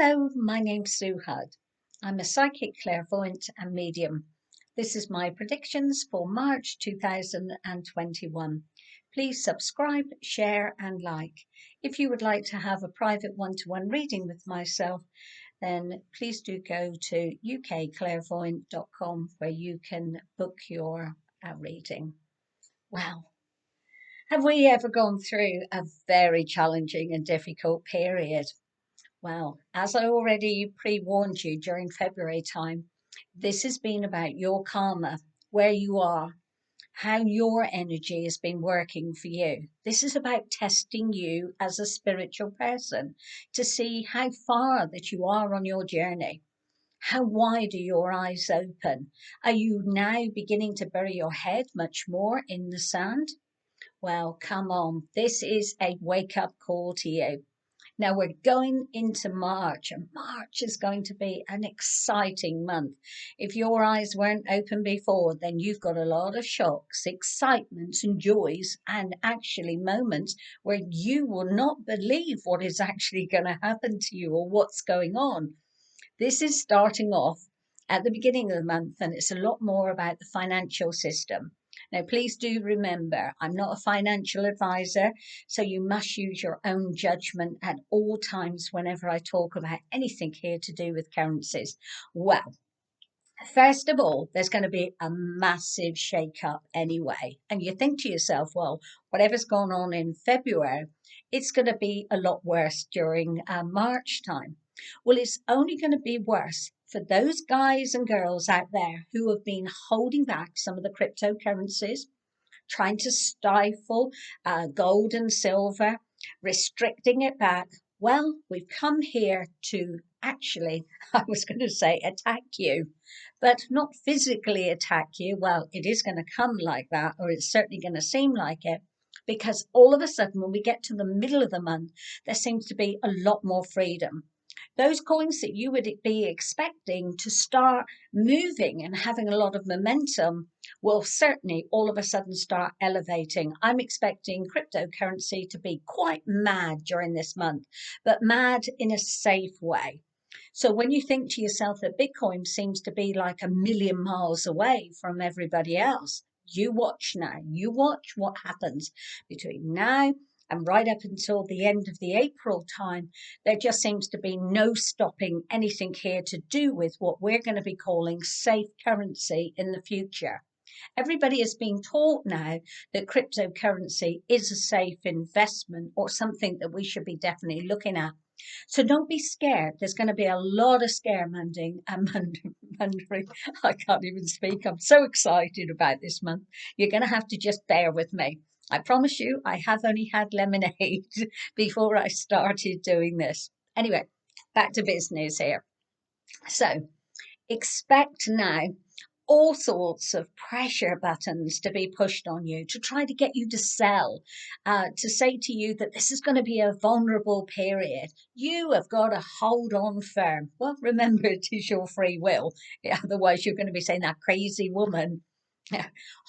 Hello, my name's Sue Hudd. I'm a psychic clairvoyant and medium. This is my predictions for March 2021. Please subscribe, share and like. If you would like to have a private one-to-one reading with myself, then please do go to ukclairvoyant.com where you can book your reading. Wow. Have we ever gone through a very challenging and difficult period? Well, as I already pre-warned you during February time, this has been about your karma, where you are, how your energy has been working for you. This is about testing you as a spiritual person to see how far that you are on your journey. How wide are your eyes open? Are you now beginning to bury your head much more in the sand? Well, come on, this is a wake-up call to you. Now we're going into March, and March is going to be an exciting month. If your eyes weren't open before, then you've got a lot of shocks, excitements, and joys, and actually moments where you will not believe what is actually going to happen to you or what's going on. This is starting off at the beginning of the month, and it's a lot more about the financial system. Now, please do remember, I'm not a financial advisor, so you must use your own judgment at all times whenever I talk about anything here to do with currencies. Well, first of all, there's going to be a massive shake-up anyway. And you think to yourself, well, whatever's gone on in February, it's going to be a lot worse during March time. Well, it's only going to be worse for those guys and girls out there who have been holding back some of the cryptocurrencies, trying to stifle gold and silver, restricting it back. Well, we've come here to actually, I was going to say attack you, but not physically attack you. Well, it is going to come like that, or it's certainly going to seem like it, because all of a sudden, when we get to the middle of the month, there seems to be a lot more freedom. Those coins that you would be expecting to start moving and having a lot of momentum will certainly all of a sudden start elevating. I'm expecting cryptocurrency to be quite mad during this month, but mad in a safe way. So when you think to yourself that Bitcoin seems to be like a million miles away from everybody else, you watch now. You watch what happens between now and right up until the end of the April time. There just seems to be no stopping anything here to do with what we're going to be calling safe currency in the future. Everybody is being taught now that cryptocurrency is a safe investment or something that we should be definitely looking at. So don't be scared. There's going to be a lot of scaremongering. I can't even speak. I'm so excited about this month. You're going to have to just bear with me. I promise you, I have only had lemonade before I started doing this. Anyway, back to business here. So expect now all sorts of pressure buttons to be pushed on you to try to get you to sell, to say to you that this is going to be a vulnerable period. You have got to hold on firm. Well, remember, it is your free will. Otherwise, you're going to be saying that crazy woman.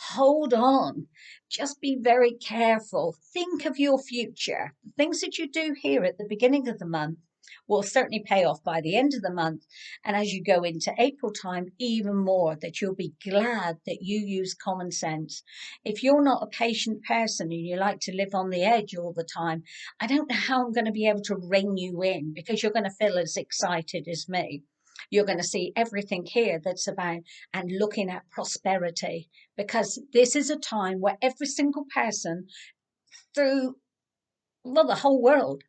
Hold on. Just be very careful. Think of your future. The things that you do here at the beginning of the month will certainly pay off by the end of the month. And as you go into April time, even more, that you'll be glad that you use common sense. If you're not a patient person and you like to live on the edge all the time, I don't know how I'm going to be able to rein you in, because you're going to feel as excited as me. You're going to see everything here that's about and looking at prosperity, because this is a time where every single person through, well, the whole world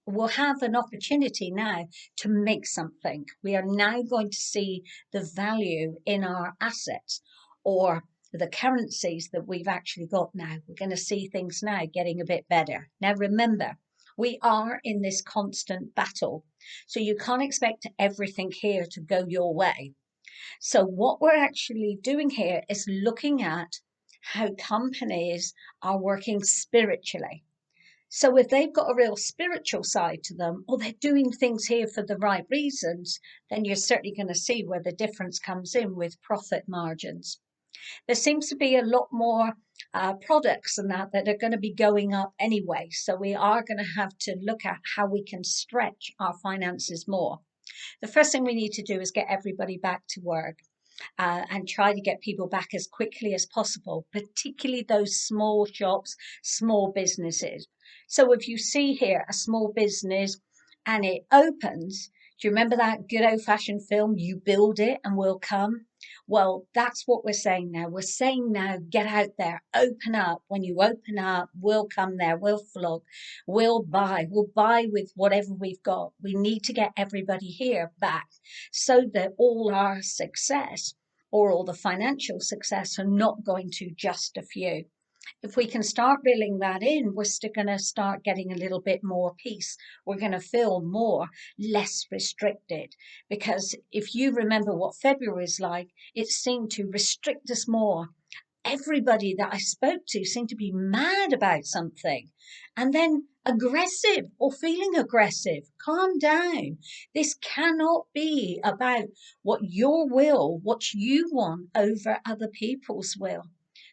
will have an opportunity now to make something. We are now going to see the value in our assets, or the currencies that we've actually got now. We're going to see things now getting a bit better. Now, remember, we are in this constant battle, so you can't expect everything here to go your way. So what we're actually doing here is looking at how companies are working spiritually. So if they've got a real spiritual side to them, or they're doing things here for the right reasons, then you're certainly going to see where the difference comes in with profit margins. There seems to be a lot more products and that are going to be going up anyway. So we are going to have to look at how we can stretch our finances more. The first thing we need to do is get everybody back to work. And try to get people back as quickly as possible, particularly those small shops, small businesses. So if you see here a small business and it opens, do you remember that good old fashioned film, You Build It and We'll Come? Well, that's what we're saying now. We're saying now, get out there, open up. When you open up, we'll come there, we'll flock, we'll buy with whatever we've got. We need to get everybody here back so that all our success or all the financial success are not going to just a few. If we can start reeling that in, we're still going to start getting a little bit more peace. We're going to feel more, less restricted. Because if you remember what February is like, it seemed to restrict us more. Everybody that I spoke to seemed to be mad about something and then aggressive or feeling aggressive. Calm down. This cannot be about what your will, what you want over other people's will.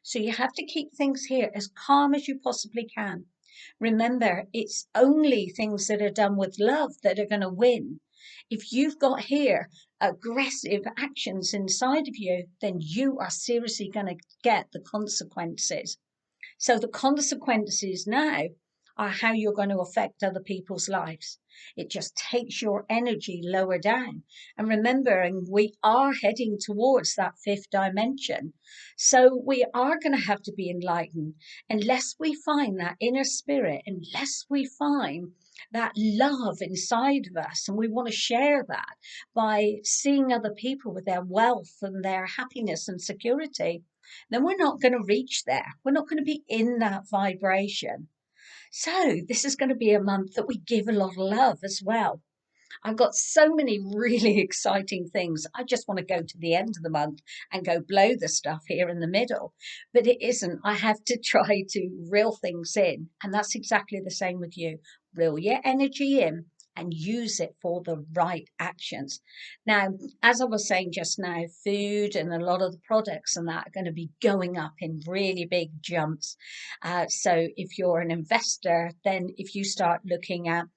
So you have to keep things here as calm as you possibly can. Remember, it's only things that are done with love that are going to win. If you've got here aggressive actions inside of you, then you are seriously going to get the consequences. So the consequences now are how you're going to affect other people's lives. It just takes your energy lower down. And remembering we are heading towards that fifth dimension. So we are going to have to be enlightened unless we find that inner spirit, unless we find that love inside of us. And we want to share that by seeing other people with their wealth and their happiness and security. Then we're not going to reach there. We're not going to be in that vibration. So this is going to be a month that we give a lot of love as well. I've got so many really exciting things. I just want to go to the end of the month and go blow the stuff here in the middle. But it isn't. I have to try to reel things in. And that's exactly the same with you. Reel your energy in and use it for the right actions. Now, as I was saying just now, food and a lot of the products and that are going to be going up in really big jumps. So if you're an investor, then if you start looking at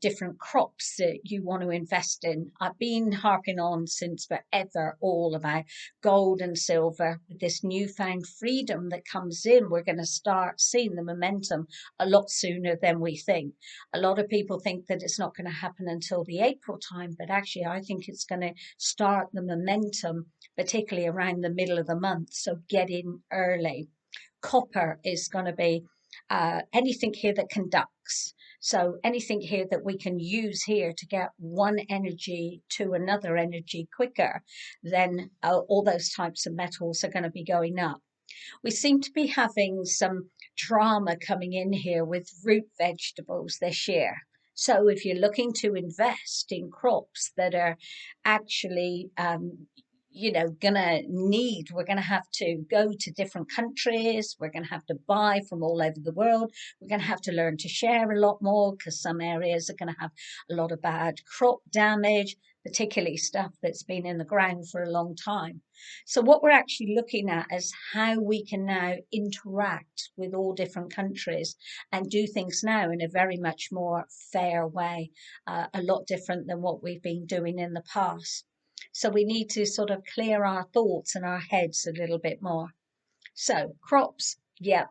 different crops that you want to invest in. I've been harping on since forever all about gold and silver. With this newfound freedom that comes in, we're going to start seeing the momentum a lot sooner than we think. A lot of people think that it's not going to happen until the April time, but actually I think it's going to start the momentum, particularly around the middle of the month. So get in early. Copper is going to be anything here that conducts. So anything here that we can use here to get one energy to another energy quicker, then all those types of metals are going to be going up. We seem to be having some drama coming in here with root vegetables this year. So if you're looking to invest in crops that are actually we're going to have to go to different countries. We're going to have to buy from all over the world. We're going to have to learn to share a lot more because some areas are going to have a lot of bad crop damage, particularly stuff that's been in the ground for a long time. So what we're actually looking at is how we can now interact with all different countries and do things now in a very much more fair way, a lot different than what we've been doing in the past. So we need to sort of clear our thoughts and our heads a little bit more. So crops, yeah,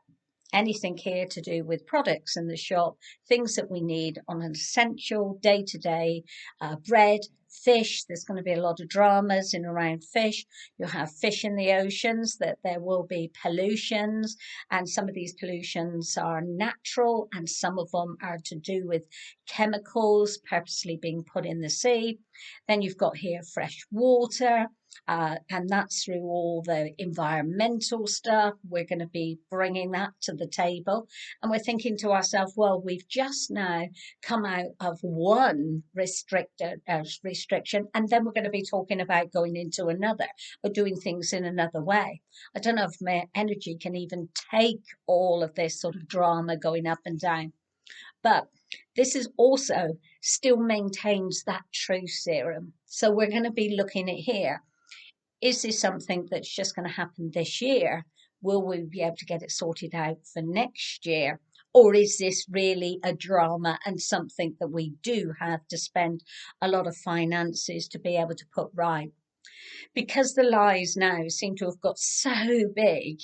anything here to do with products in the shop, things that we need on an essential day-to-day, bread, fish. There's going to be a lot of dramas in around fish. You'll have fish in the oceans, that there will be pollutions, and some of these pollutions are natural and some of them are to do with chemicals purposely being put in the sea. Then you've got here fresh water. And that's through all the environmental stuff. We're going to be bringing that to the table. And we're thinking to ourselves, well, we've just now come out of one restriction, and then we're going to be talking about going into another or doing things in another way. I don't know if my energy can even take all of this sort of drama going up and down. But this is also still maintains that truth serum. So we're going to be looking at here. Is this something that's just going to happen this year? Will we be able to get it sorted out for next year? Or is this really a drama and something that we do have to spend a lot of finances to be able to put right? Because the lies now seem to have got so big,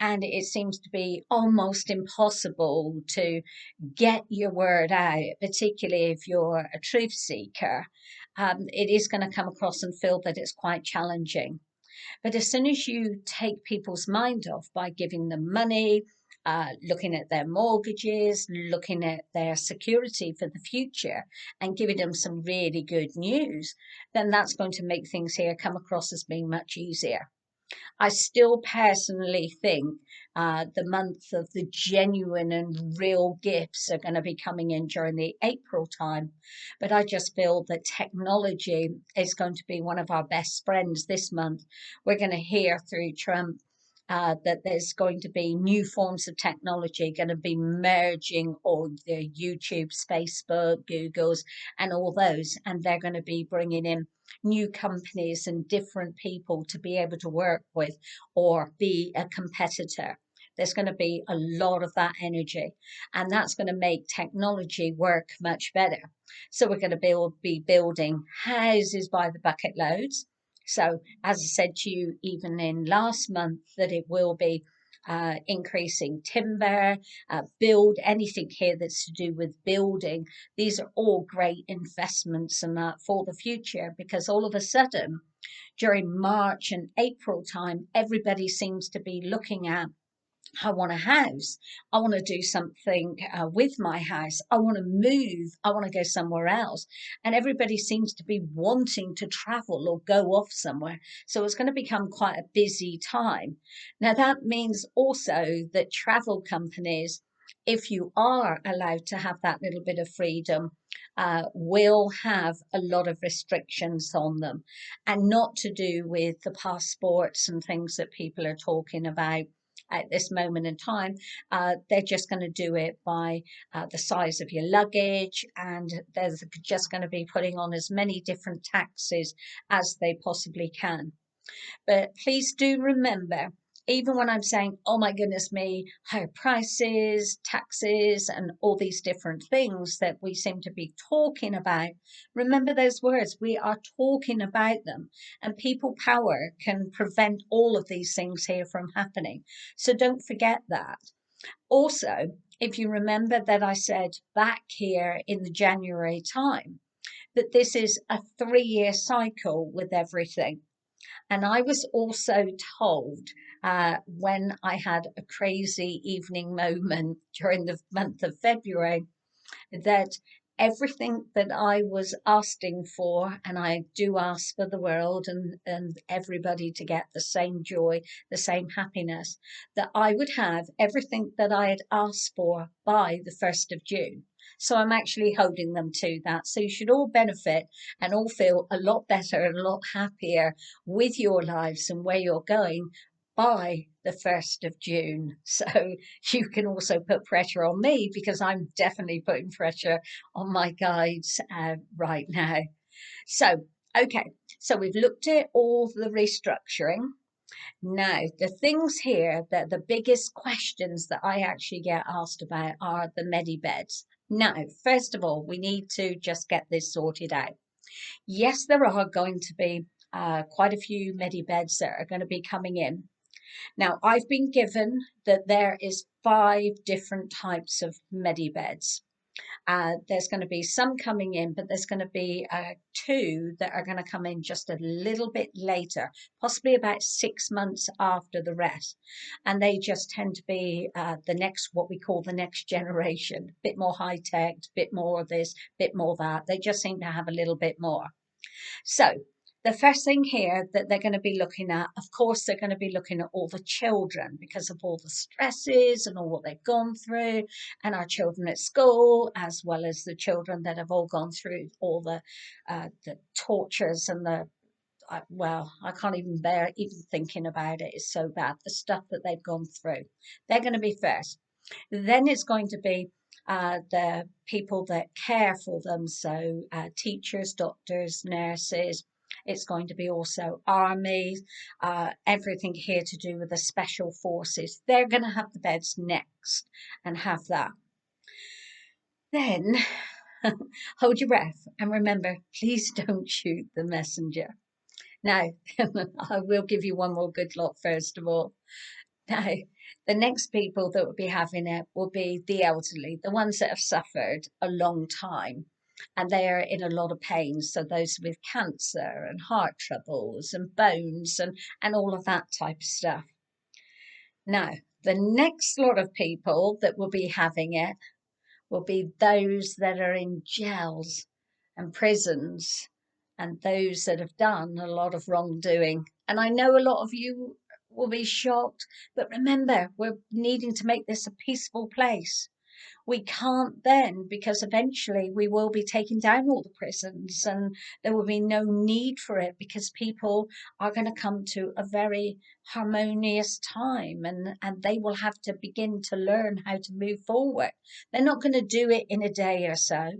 and it seems to be almost impossible to get your word out, particularly if you're a truth seeker, it is going to come across and feel that it's quite challenging. But as soon as you take people's mind off by giving them money, looking at their mortgages, looking at their security for the future, and giving them some really good news, then that's going to make things here come across as being much easier. I still personally think the month of the genuine and real gifts are going to be coming in during the April time. But I just feel that technology is going to be one of our best friends this month. We're going to hear through Trump that there's going to be new forms of technology going to be merging all the YouTubes, Facebook, Googles, and all those, and they're going to be bringing in new companies and different people to be able to work with or be a competitor. There's going to be a lot of that energy, and that's going to make technology work much better. So we're going to be building houses by the bucket loads. So, as I said to you, even in last month, that it will be increasing timber, build anything here that's to do with building. These are all great investments and that for the future, because all of a sudden, during March and April time, everybody seems to be looking at, I want a house. I want to do something with my house. I want to move. I want to go somewhere else. And everybody seems to be wanting to travel or go off somewhere. So it's going to become quite a busy time. Now, that means also that travel companies, if you are allowed to have that little bit of freedom, will have a lot of restrictions on them, and not to do with the passports and things that people are talking about at this moment in time. They're just going to do it by the size of your luggage, and they're just going to be putting on as many different taxes as they possibly can. But please do remember, even when I'm saying, oh my goodness me, higher prices, taxes, and all these different things that we seem to be talking about, remember those words. We are talking about them, and people power can prevent all of these things here from happening. So don't forget that. Also, if you remember that I said back here in the January time, that this is a 3-year cycle with everything. And I was also told when I had a crazy evening moment during the month of February that everything that I was asking for, and I do ask for the world and everybody to get the same joy, the same happiness, that I would have everything that I had asked for by the 1st of June. So I'm actually holding them to that. So you should all benefit and all feel a lot better and a lot happier with your lives and where you're going by the 1st of June. So you can also put pressure on me, because I'm definitely putting pressure on my guides right now. So, okay, so we've looked at all the restructuring. Now, the things here that the biggest questions that I actually get asked about are the medibeds. Now, first of all, we need to just get this sorted out. Yes, there are going to be quite a few medibeds that are going to be coming in. Now, I've been given that there is 5 different types of medibeds. There's going to be some coming in, but there's going to be 2 that are going to come in just a little bit later, possibly about 6 months after the rest. And they just tend to be the next, what we call the next generation, a bit more high tech, a bit more of this, a bit more that. They just seem to have a little bit more. So the first thing here that they're going to be looking at, of course, they're going to be looking at all the children because of all the stresses and all what they've gone through, and our children at school, as well as the children that have all gone through all the tortures and well, I can't even bear even thinking about it. It's so bad, the stuff that they've gone through. They're going to be first. Then it's going to be the people that care for them, so teachers, doctors, nurses, It's going to be also armies, everything here to do with the special forces. They're going to have the beds next and have that. Then hold your breath and remember, please don't shoot the messenger. Now, I will give you one more good lot first of all. Now, the next people that will be having it will be the elderly, the ones that have suffered a long time and they are in a lot of pain. So those with cancer and heart troubles and bones and all of that type of stuff. Now, the next lot of people that will be having it will be those that are in jails and prisons and those that have done a lot of wrongdoing. And I know a lot of you will be shocked, but remember, we're needing to make this a peaceful place. We can't then, because eventually we will be taking down all the prisons and there will be no need for it because people are going to come to a very harmonious time and they will have to begin to learn how to move forward. They're not going to do it in a day or so.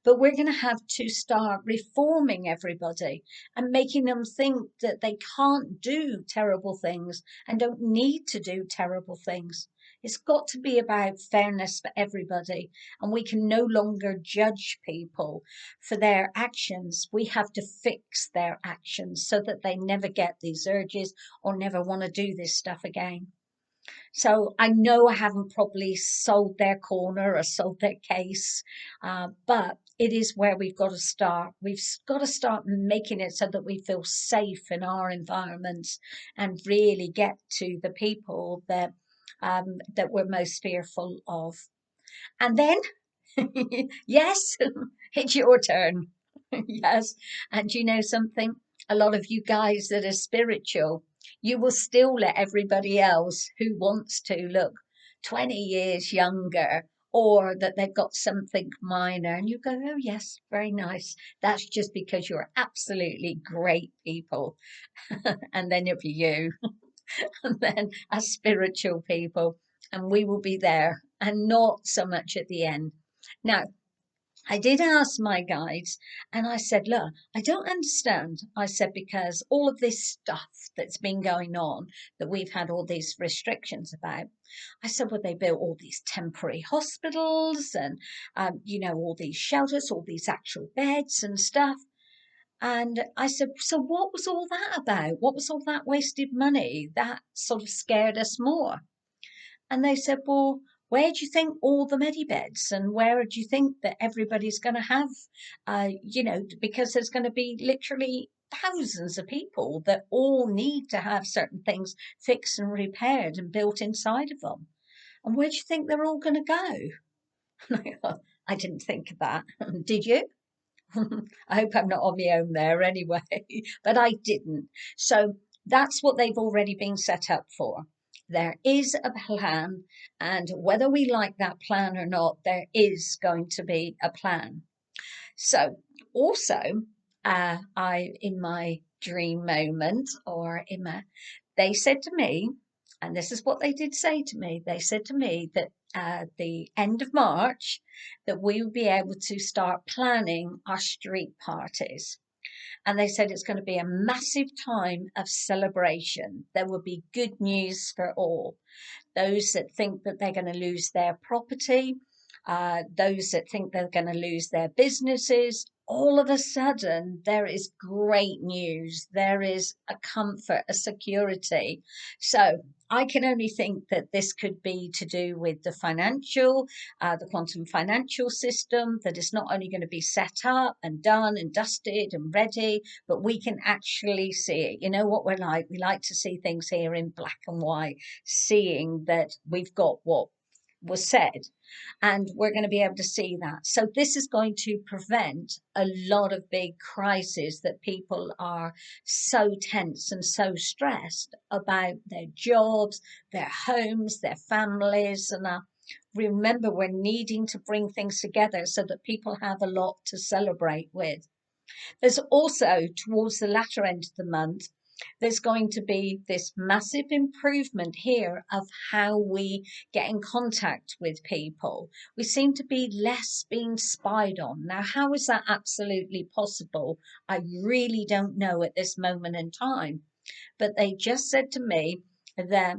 But we're going to have to start reforming everybody and making them think that they can't do terrible things and don't need to do terrible things. It's got to be about fairness for everybody, and we can no longer judge people for their actions. We have to fix their actions so that they never get these urges or never want to do this stuff again. So I know I haven't probably sold their corner or sold their case, but it is where we've got to start. We've got to start making it so that we feel safe in our environments and really get to the people that we're most fearful of. And then, yes, it's your turn. Yes. And you know something? A lot of you guys that are spiritual, you will still let everybody else who wants to look 20 years younger or that they've got something minor. And you go, oh, yes, very nice. That's just because you're absolutely great people. And then it'll be you. And then as spiritual people. And we will be there and not so much at the end. Now, I did ask my guides and I said, look, I don't understand. I said, because all of this stuff that's been going on, that we've had all these restrictions about, I said, well, they built all these temporary hospitals and, all these shelters, all these actual beds and stuff. And I said, so what was all that about? What was all that wasted money? That sort of scared us more. And they said, well, where do you think all the medibeds and where do you think that everybody's going to have, because there's going to be literally thousands of people that all need to have certain things fixed and repaired and built inside of them. And where do you think they're all going to go? I didn't think of that. Did you? I hope I'm not on my own there anyway, but I didn't. So that's what they've already been set up for. There is a plan, and whether we like that plan or not, there is going to be a plan. So also, in my dream moment, they said to me, and this is what they did say to me. They said to me that the end of March, that we would be able to start planning our street parties. And they said it's going to be a massive time of celebration. There will be good news for all. Those that think that they're going to lose their property, those that think they're going to lose their businesses, all of a sudden there is great news. There is a comfort, a security. So I can only think that this could be to do with the quantum financial system, that is not only going to be set up and done and dusted and ready, but we can actually see it. You know what we're like? We like to see things here in black and white, seeing that we've got what was said. And we're going to be able to see that. So this is going to prevent a lot of big crises that people are so tense and so stressed about their jobs, their homes, their families. And remember, we're needing to bring things together so that people have a lot to celebrate with. There's also, towards the latter end of the month, There's going to be this massive improvement here of how we get in contact with people. We seem to be less being spied on. Now, how is that absolutely possible? I really don't know at this moment in time. But they just said to me that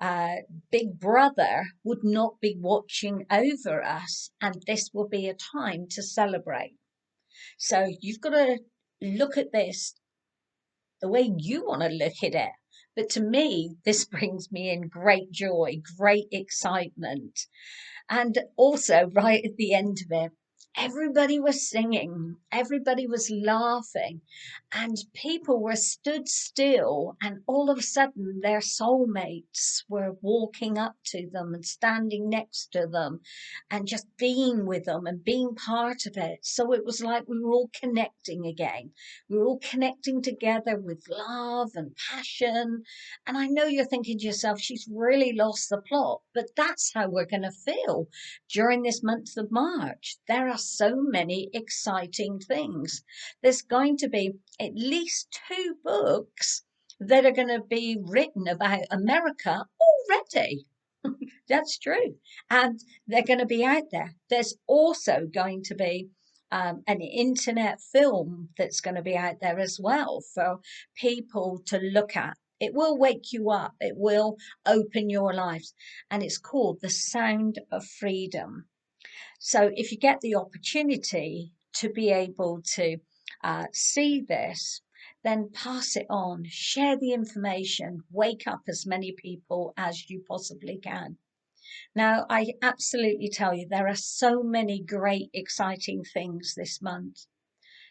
uh, Big Brother would not be watching over us, and this will be a time to celebrate. So you've got to look at this the way you want to look at it. But to me, this brings me in great joy, great excitement. And also, right at the end of it, everybody was singing, everybody was laughing, and people were stood still. And all of a sudden, their soulmates were walking up to them and standing next to them and just being with them and being part of it. So it was like we were all connecting again. We were all connecting together with love and passion. And I know you're thinking to yourself, she's really lost the plot, but that's how we're going to feel during this month of March. There are so many exciting things. There's going to be at least 2 books that are going to be written about America already. That's true. And they're going to be out there. There's also going to be an internet film that's going to be out there as well for people to look at. It will wake you up. It will open your lives. And it's called The Sound of Freedom. So if you get the opportunity to be able to see this, then pass it on, share the information, wake up as many people as you possibly can. Now, I absolutely tell you, there are so many great, exciting things this month.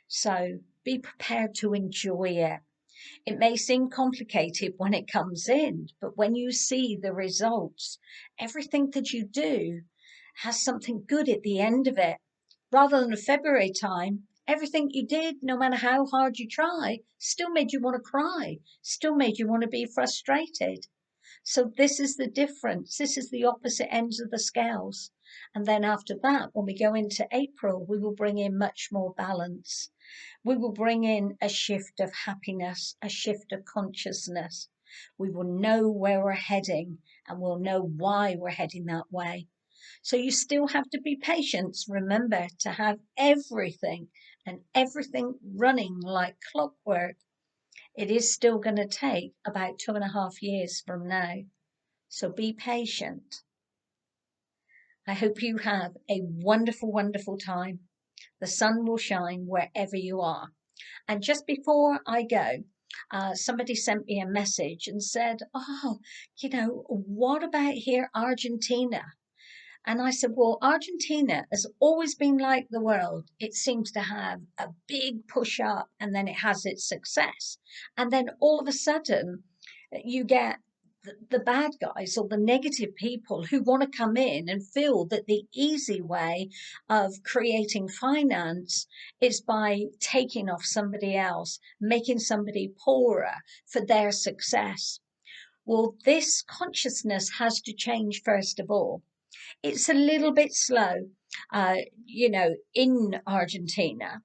So be prepared to enjoy it. It may seem complicated when it comes in, but when you see the results, everything that you do has something good at the end of it. Rather than a February time, everything you did, no matter how hard you try, still made you want to cry, still made you want to be frustrated. So this is the difference. This is the opposite ends of the scales. And then after that, when we go into April, we will bring in much more balance. We will bring in a shift of happiness, a shift of consciousness. We will know where we're heading and we'll know why we're heading that way. So you still have to be patient. Remember to have everything and everything running like clockwork. It is still going to take about 2.5 years from now. So be patient. I hope you have a wonderful, wonderful time. The sun will shine wherever you are. And just before I go, somebody sent me a message and said, oh, what about here, Argentina? And I said, well, Argentina has always been like the world. It seems to have a big push up and then it has its success. And then all of a sudden, you get the bad guys or the negative people who want to come in and feel that the easy way of creating finance is by taking off somebody else, making somebody poorer for their success. Well, this consciousness has to change first of all. It's a little bit slow, in Argentina.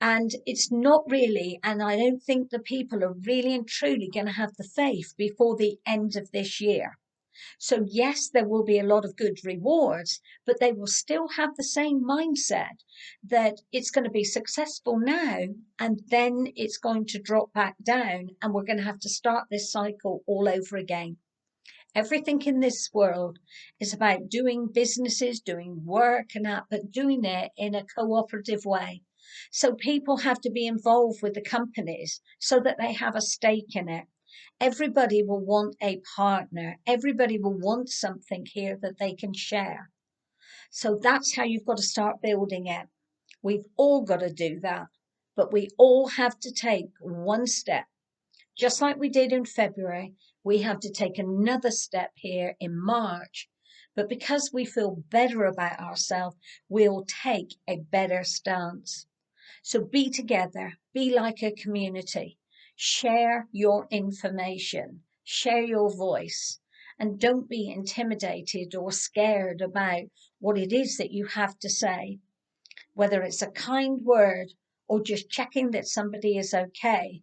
And it's not really, and I don't think the people are really and truly going to have the faith before the end of this year. So, yes, there will be a lot of good rewards, but they will still have the same mindset that it's going to be successful now and then it's going to drop back down and we're going to have to start this cycle all over again. Everything in this world is about doing businesses, doing work and that, but doing it in a cooperative way. So people have to be involved with the companies so that they have a stake in it. Everybody will want a partner. Everybody will want something here that they can share. So that's how you've got to start building it. We've all got to do that, but we all have to take one step. Just like we did in February, we have to take another step here in March. But because we feel better about ourselves, we'll take a better stance. So be together, be like a community, share your information, share your voice, and don't be intimidated or scared about what it is that you have to say, whether it's a kind word or just checking that somebody is okay,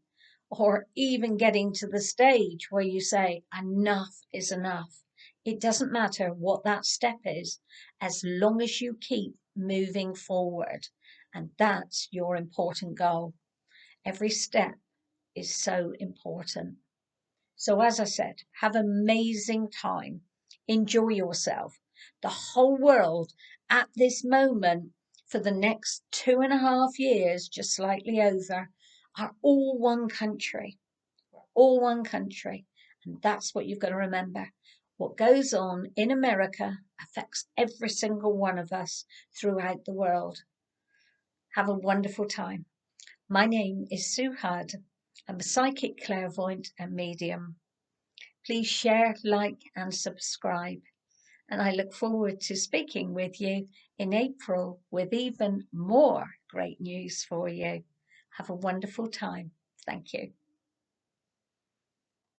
or even getting to the stage where you say, enough is enough. It doesn't matter what that step is, as long as you keep moving forward. And that's your important goal. Every step is so important. So, as I said, have an amazing time. Enjoy yourself. The whole world at this moment for the next 2.5 years, just slightly over, are all one country. All one country. And that's what you've got to remember. What goes on in America affects every single one of us throughout the world. Have a wonderful time. My name is Sue Hudd. I'm a psychic, clairvoyant, and medium. Please share, like, and subscribe. And I look forward to speaking with you in April with even more great news for you. Have a wonderful time. Thank you.